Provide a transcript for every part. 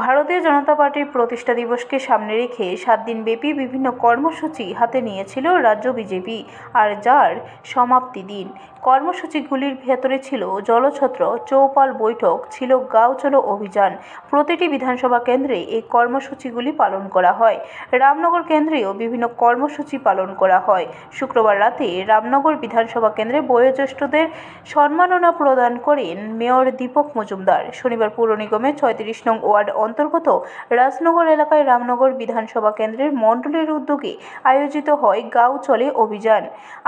ভারতীয় জনতা পার্টির প্রতিষ্ঠা দিবসকে সামনে রেখে 7 দিনব্যাপী বিভিন্ন কর্মসূচি হাতে নিয়েছিল রাজ্য বিজেপি, আর যার সমাপ্তি দিন। কর্মসূচিগুলির ভেতরে ছিল জলছত্র, চৌপাল বৈঠক, ছিল গাঁও চলো অভিযান। প্রতিটি বিধানসভা কেন্দ্রে এই কর্মসূচিগুলি পালন করা হয়। রামনগর কেন্দ্রেও বিভিন্ন কর্মসূচি পালন করা হয়। শুক্রবার রাতে রামনগর বিধানসভা কেন্দ্রে বয়োজ্যেষ্ঠদের সম্মাননা প্রদান করেন মেয়র দীপক মজুমদার। শনিবার পুর নিগমের 36 নং ওয়ার্ড অন্তর্গত রাজনগর এলাকায় রামনগর বিধানসভা কেন্দ্রের মণ্ডলের উদ্যোগে আয়োজিত হয় গাঁও চলে অভিযান।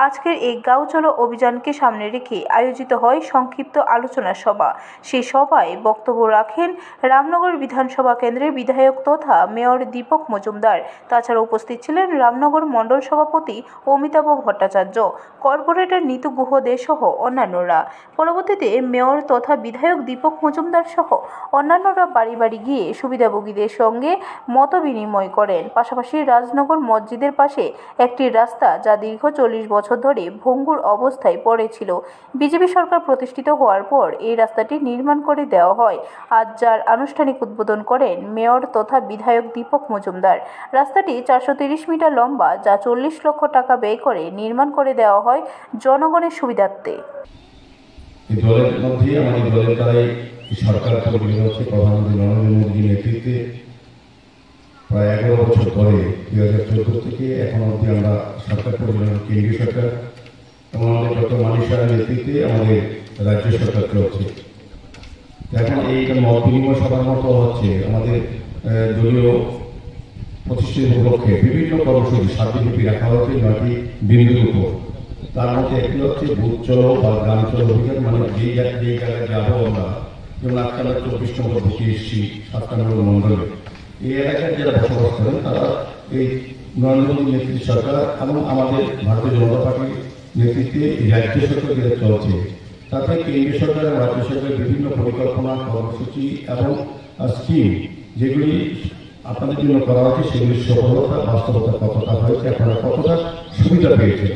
আজকের এই গাঁও চলো অভিযানকে সামনে রেখে আয়োজিত হয় সংক্ষিপ্ত আলোচনা সভা। সেই সভায় বক্তব্য রাখেন রামনগর বিধানসভা কেন্দ্রের বিধায়ক তথা মেয়র দীপক মজুমদার। তাছাড়া উপস্থিত ছিলেন রামনগর মণ্ডল সভাপতি অমিতাভ ভট্টাচার্য, কর্পোরেটর নিতু গুহ দে সহ অন্যান্যরা। পরবর্তীতে মেয়র তথা বিধায়ক দীপক মজুমদার সহ অন্যান্যরা বাড়ি বাড়ি গিয়ে সুবিধাভোগীদের সঙ্গে মত বিনিময় করেন। পাশাপাশি রাজনগর মসজিদের পাশে একটি রাস্তা, যা দীর্ঘ 40 বছর ধরে ভঙ্গুর অবস্থায় পড়েছিল, বিজেপি সরকার প্রতিষ্ঠিত হওয়ার পর এই রাস্তাটি নির্মাণ করে দেওয়া হয়। আজ যার আনুষ্ঠানিক উদ্বোধন করেন মেয়র তথা বিধায়ক দীপক মজুমদার। রাস্তাটি 430 মিটার লম্বা, যা 40 লক্ষ টাকা ব্যয় করে নির্মাণ করে দেওয়া হয় জনগণের সুবিধার্থে। দলের মধ্যে আমাদের দলের দ্বারাই সরকার তৈরি হচ্ছে প্রধানমন্ত্রী নরেন্দ্র মোদীর নেতৃত্বে প্রায় 11 বছর পরে 2014 থেকে এখন অবধি আমরা সরকার পরিচালনা কেন্দ্রীয় সরকার এবং আমাদের ডক্টর মানিক সাহের নেতৃত্বে আমাদের রাজ্য সরকার চলছে। এখন এইটা মত বিনিময় সভার মতো হচ্ছে আমাদের দলীয় প্রতিষ্ঠিত উপলক্ষে বিভিন্ন কর্মসূচি 7 দিনব্যাপী রাখা হয়েছে 9টি বিন্দুর উপর। তার মধ্যে একটি হচ্ছে বুথ চলো বা গ্রাম চলো অভিযান, মানে যেই জায়গায় যাবো আমরা, যেমন আজকে আমরা 24 নম্বর বুথে এসেছি 7 নম্বর মন্ডলে। এই এলাকায় যারা বসবাস করেন তারা এই নরেন্দ্র মোদী নেতৃত্ব সরকার এবং আমাদের ভারতীয় জনতা পার্টির নেতৃত্বে রাজ্য সরকার যেটা চলছে, তাতে কেন্দ্রীয় সরকার এবং রাজ্য সরকারের বিভিন্ন পরিকল্পনা, কর্মসূচি এবং স্কিম যেগুলি আপনাদের জন্য করা হয়েছে, সেগুলির সফলতা বাস্তবতা কতটা হয়েছে, আপনারা কতটা সুবিধা পেয়েছেন।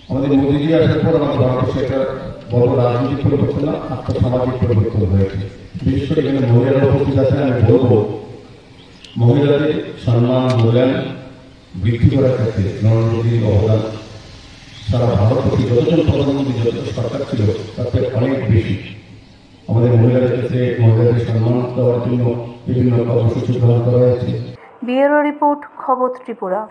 আমাদের মোদীজি আসার পর আমাদের ভারতবর্ষে একটা বড় রাজনৈতিক পরিবর্তন, আর্থসামাজিক পরিবর্তন হয়েছে। বিশেষ করে এখানে মহিলারা উপস্থিত আছেন, আমি বলবো মহিলাদের সম্মান মূল্যায়ন বৃদ্ধি করার ক্ষেত্রে নরেন্দ্র মোদীর অবদান সারা ভারতবর্ষে যতজন প্রধানমন্ত্রী যত সরকার ছিল তার থেকে অনেক বেশি। আমাদের মহিলাদের ক্ষেত্রে মহিলাদের সম্মান দেওয়ার জন্য বিভিন্ন কর্মসূচি গ্রহণ করা হয়েছে। ব্যুরো রিপোর্ট, খবর ত্রিপুরা।